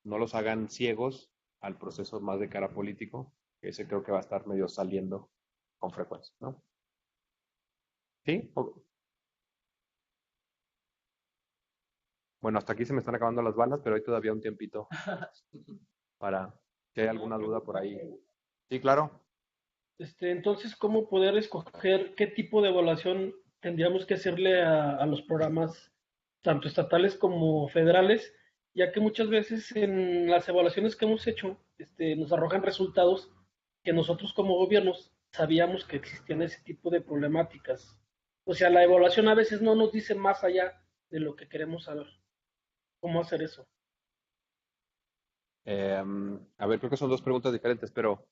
S1: no los hagan ciegos al proceso más de cara político, que ese creo que va a estar medio saliendo con frecuencia, ¿no? ¿Sí? Bueno, hasta aquí se me están acabando las balas, pero hay todavía un tiempito para si hay alguna duda por ahí. Sí, claro.
S8: Entonces, ¿cómo poder escoger qué tipo de evaluación tendríamos que hacerle a los programas, tanto estatales como federales? Ya que muchas veces en las evaluaciones que hemos hecho, nos arrojan resultados que nosotros como gobiernos sabíamos que existían ese tipo de problemáticas. O sea, la evaluación a veces no nos dice más allá de lo que queremos saber. ¿Cómo hacer eso?
S1: A ver, creo que son dos preguntas diferentes, pero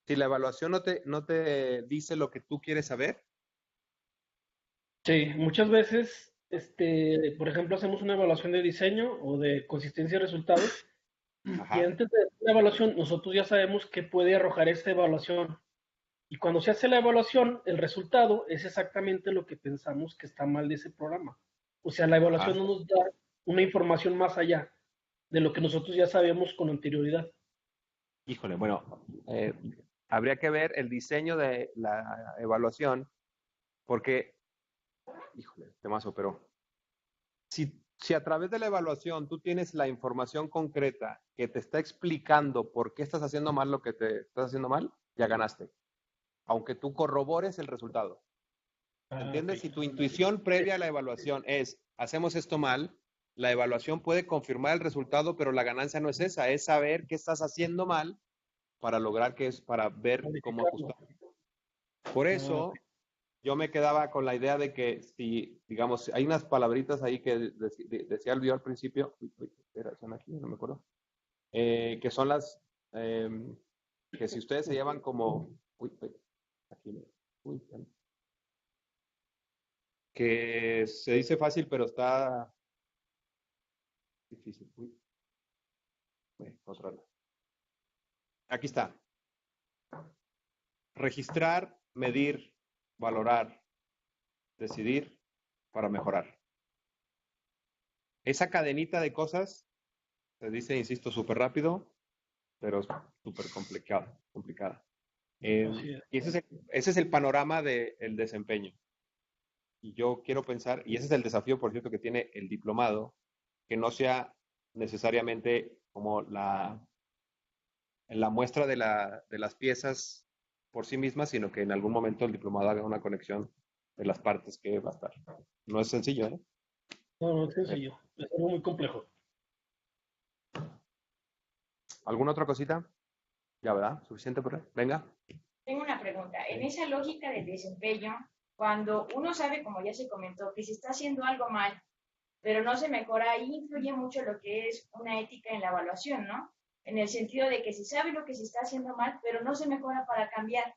S1: si la evaluación no te dice lo que tú quieres saber.
S8: Sí, muchas veces, por ejemplo, hacemos una evaluación de diseño o de consistencia de resultados.
S1: Ajá.
S8: Y antes de la evaluación, nosotros ya sabemos qué puede arrojar esta evaluación. Y cuando se hace la evaluación, el resultado es exactamente lo que pensamos que está mal de ese programa. O sea, la evaluación no nos da una información más allá de lo que nosotros ya sabemos con anterioridad.
S1: Híjole, bueno, habría que ver el diseño de la evaluación, porque, híjole, temazo, pero si a través de la evaluación tú tienes la información concreta que te está explicando por qué estás haciendo mal lo que te estás haciendo mal, ya ganaste. Aunque tú corrobores el resultado. ¿Entiendes?
S8: Okay.
S1: Si tu intuición previa a la evaluación es, hacemos esto mal, la evaluación puede confirmar el resultado, pero la ganancia no es esa, es saber qué estás haciendo mal para lograr para ver cómo ajustar. Por eso, yo me quedaba con la idea de que si, digamos, hay unas palabritas ahí que decía el video al principio, son aquí, no me acuerdo, que son las, que si ustedes se llevan como, que se dice fácil, pero está difícil. Aquí está. Registrar, medir, valorar, decidir para mejorar. Esa cadenita de cosas Se dice, insisto, súper rápido, pero es súper complicada.
S8: Así es.
S1: Y ese es el panorama del desempeño. Y yo quiero pensar, y ese es el desafío, por cierto, que tiene el diplomado, que no sea necesariamente como la muestra de las piezas por sí mismas, sino que en algún momento el diplomado haga una conexión de las partes que va a estar. No es sencillo, ¿eh?
S8: No es sencillo. Es algo muy complejo.
S1: ¿Alguna otra cosita? Ya, ¿verdad? ¿Suficiente por ahí? Venga.
S9: Tengo una pregunta. En esa lógica del desempeño, cuando uno sabe, como ya se comentó, que se está haciendo algo mal, pero no se mejora, ahí influye mucho lo que es una ética en la evaluación, ¿no? En el sentido de que se sabe lo que se está haciendo mal, pero no se mejora para cambiar.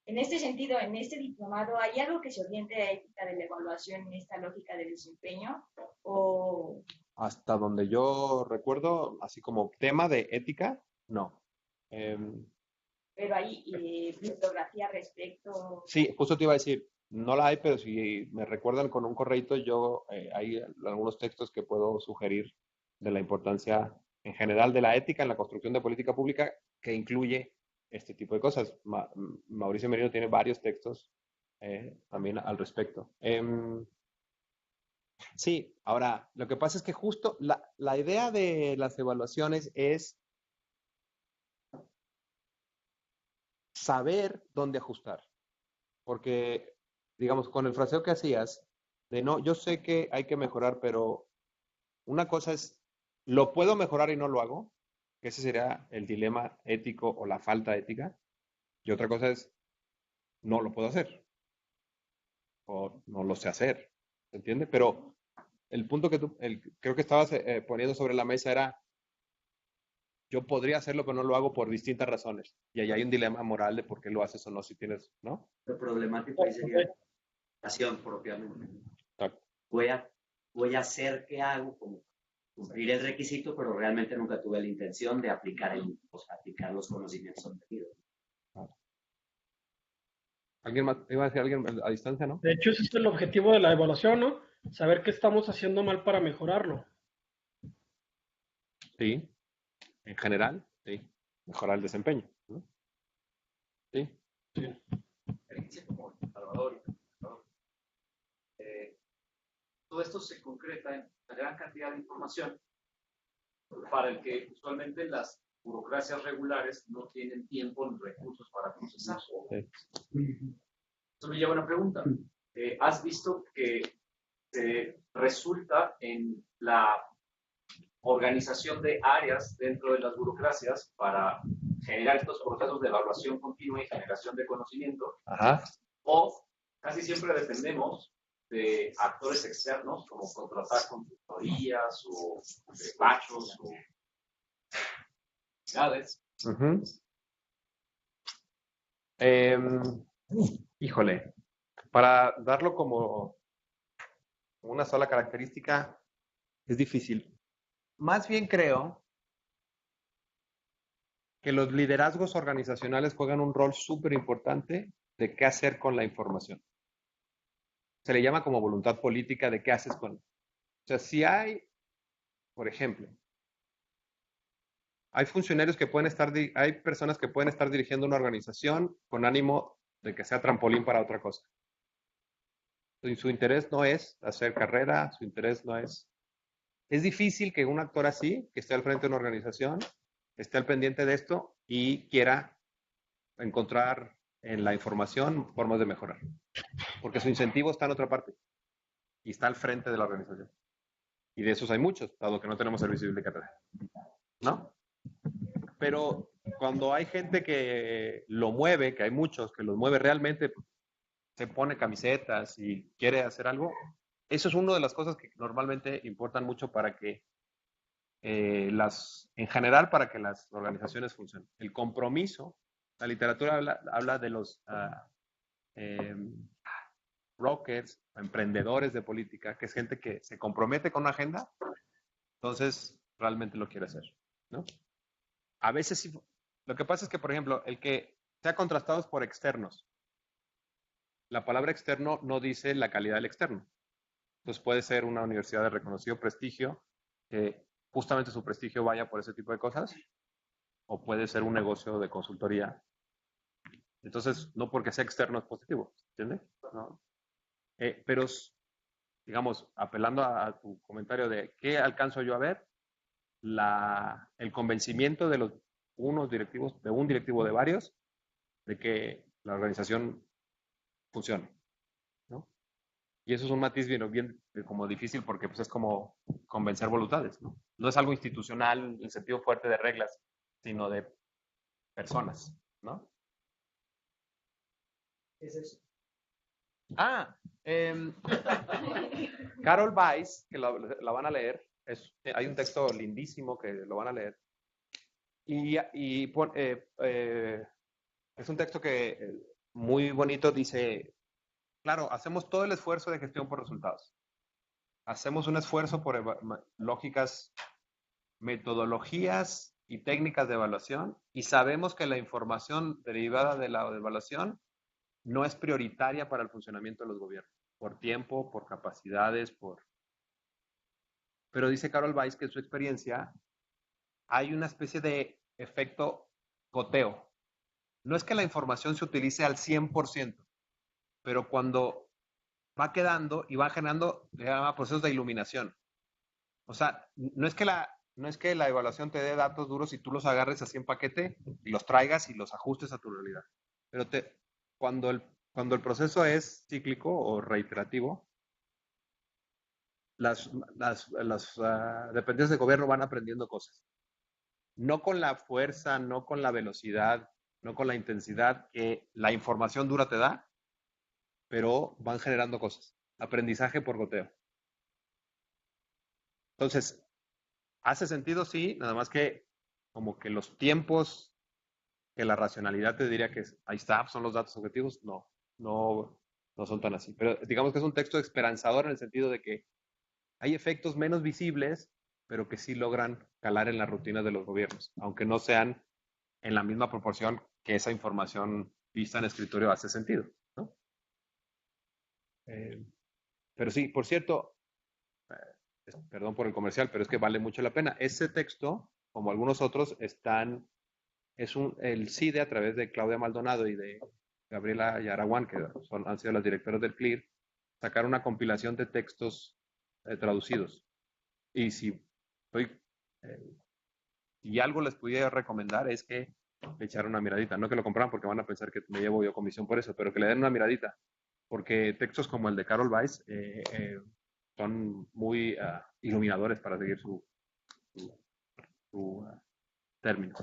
S9: En este sentido, en este diplomado, ¿hay algo que se oriente a ética de la evaluación en esta lógica del desempeño? O
S1: Hasta donde yo recuerdo, así como tema de ética, no.
S9: pero hay bibliografía respecto.
S1: Sí, justo te iba a decir, no la hay, pero si me recuerdan con un correíto, yo hay algunos textos que puedo sugerir de la importancia en general de la ética en la construcción de política pública que incluye este tipo de cosas. Mauricio Merino tiene varios textos también al respecto. Sí, ahora, lo que pasa es que justo la idea de las evaluaciones es saber dónde ajustar. Porque, digamos, con el fraseo que hacías, de no, yo sé que hay que mejorar, pero una cosa es, ¿lo puedo mejorar y no lo hago? Que ese sería el dilema ético o la falta ética. Y otra cosa es, no lo puedo hacer o no lo sé hacer. ¿Se entiende? Pero el punto que tú, creo que estabas poniendo sobre la mesa era, yo podría hacerlo, pero no lo hago por distintas razones. Y ahí hay un dilema moral de por qué lo haces o no, si tienes, ¿no?
S2: Lo problemático ahí sería la acción propiamente.
S1: Exacto.
S2: Voy a hacer que hago como cumplir el requisito, pero realmente nunca tuve la intención de aplicar los conocimientos obtenidos.
S1: ¿Alguien más? Iba a decir alguien a distancia, ¿no?
S8: De hecho, ese es el objetivo de la evaluación, ¿no? Saber qué estamos haciendo mal para mejorarlo.
S1: Sí, en general, sí. Mejorar el desempeño, ¿no? Sí.
S3: Experiencia como Salvador, todo esto se concreta en una gran cantidad de información para el que usualmente las burocracias regulares no tienen tiempo ni recursos para procesar.
S1: Sí.
S3: Esto me lleva a una pregunta. ¿Has visto que resulta en la organización de áreas dentro de las burocracias para generar estos procesos de evaluación continua y generación de conocimiento?
S1: Ajá.
S3: O casi siempre dependemos de actores externos, como contratar consultorías o despachos o unidades?
S1: Híjole, para darlo como una sola característica es difícil. Más bien creo que los liderazgos organizacionales juegan un rol súper importante de qué hacer con la información. Se le llama como voluntad política de qué haces con. O sea, si hay, por ejemplo, hay funcionarios que pueden estar, hay personas que pueden estar dirigiendo una organización con ánimo de que sea trampolín para otra cosa. Su interés no es hacer carrera, su interés no es. Es difícil que un actor así, que esté al frente de una organización, esté al pendiente de esto y quiera encontrar en la información formas de mejorar. Porque su incentivo está en otra parte y está al frente de la organización. Y de esos hay muchos, dado que no tenemos servicio de carrera. ¿No? Pero cuando hay gente que lo mueve, que hay muchos que los mueve realmente, se pone camisetas y quiere hacer algo, eso es una de las cosas que normalmente importan mucho para que en general, para que las organizaciones funcionen. El compromiso, la literatura habla de los brokers, emprendedores de política, que es gente que se compromete con una agenda, entonces realmente lo quiere hacer, ¿no? A veces sí. Lo que pasa es que, por ejemplo, el que sea contrastados por externos, la palabra externo no dice la calidad del externo. Entonces puede ser una universidad de reconocido prestigio que justamente su prestigio vaya por ese tipo de cosas, o puede ser un negocio de consultoría. Entonces, no porque sea externo es positivo, ¿entiendes? ¿No? Pero, digamos, apelando a tu comentario de qué alcanzo yo a ver, el convencimiento de unos directivos, de un directivo de varios, de que la organización funcione, ¿no? Y eso es un matiz bien como difícil porque pues, es como convencer voluntades, ¿no? No es algo institucional en el sentido fuerte de reglas, sino de personas, ¿no?
S2: ¿Qué es eso?
S1: Carol Weiss, que la van a leer, hay un texto lindísimo que lo van a leer. Es un texto que muy bonito, dice, claro, hacemos todo el esfuerzo de gestión por resultados. Hacemos un esfuerzo por lógicas, metodologías y técnicas de evaluación y sabemos que la información derivada de la evaluación no es prioritaria para el funcionamiento de los gobiernos, por tiempo, por capacidades, Pero dice Carol Weiss que en su experiencia hay una especie de efecto goteo. No es que la información se utilice al 100%, pero cuando va quedando y va generando, se llama procesos de iluminación. O sea, no es que la evaluación te dé datos duros y tú los agarres así en paquete y los traigas y los ajustes a tu realidad. Pero cuando el proceso es cíclico o reiterativo, las dependencias de gobierno van aprendiendo cosas. No con la fuerza, no con la velocidad, no con la intensidad que la información dura te da, pero van generando cosas. Aprendizaje por goteo. Entonces, ¿hace sentido? Sí, nada más que como que los tiempos que la racionalidad te diría que ahí está, son los datos objetivos, no son tan así. Pero digamos que es un texto esperanzador en el sentido de que hay efectos menos visibles, pero que sí logran calar en la rutina de los gobiernos, aunque no sean en la misma proporción que esa información vista en escritorio hace sentido, ¿no? Pero sí, por cierto, perdón por el comercial, pero es que vale mucho la pena. Ese texto, como algunos otros, el CIDE a través de Claudia Maldonado y de Gabriela Yaraguán, que han sido las directoras del CLIR, sacar una compilación de textos traducidos. Y si algo les pudiera recomendar es que le echaran una miradita. No que lo compraran porque van a pensar que me llevo yo comisión por eso, pero que le den una miradita. Porque textos como el de Carol Weiss son muy iluminadores para seguir su término.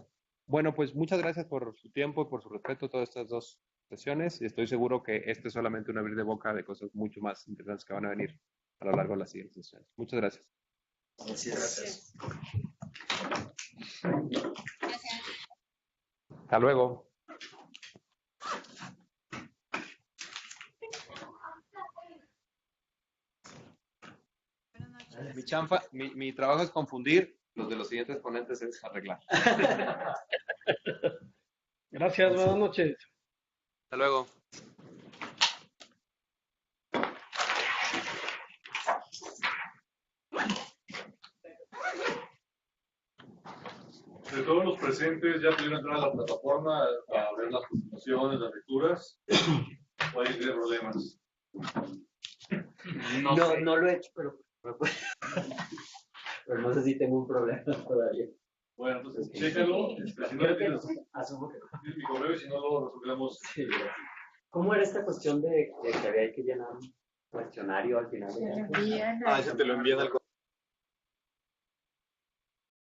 S1: Bueno, pues muchas gracias por su tiempo y por su respeto a todas estas dos sesiones. Y estoy seguro que este es solamente un abrir de boca de cosas mucho más interesantes que van a venir a lo largo de las siguientes sesiones. Muchas gracias.
S2: Gracias.
S1: Hasta luego. Mi trabajo es confundir, los de los siguientes ponentes es arreglar.
S8: Gracias, buenas noches.
S1: Hasta luego.
S10: De todos los presentes, ya pudieron entrar a la plataforma a ver las presentaciones, las lecturas. ¿O hay problemas?
S2: No lo he hecho, pero no sé si tengo un problema todavía.
S10: Bueno, entonces, chécalo. Si no,
S2: asumo que no.
S10: Mi correo y si no lo resolvemos.
S2: Sí. ¿Cómo era esta cuestión de que había que llenar un cuestionario al final?
S1: Ese te lo envían al correo.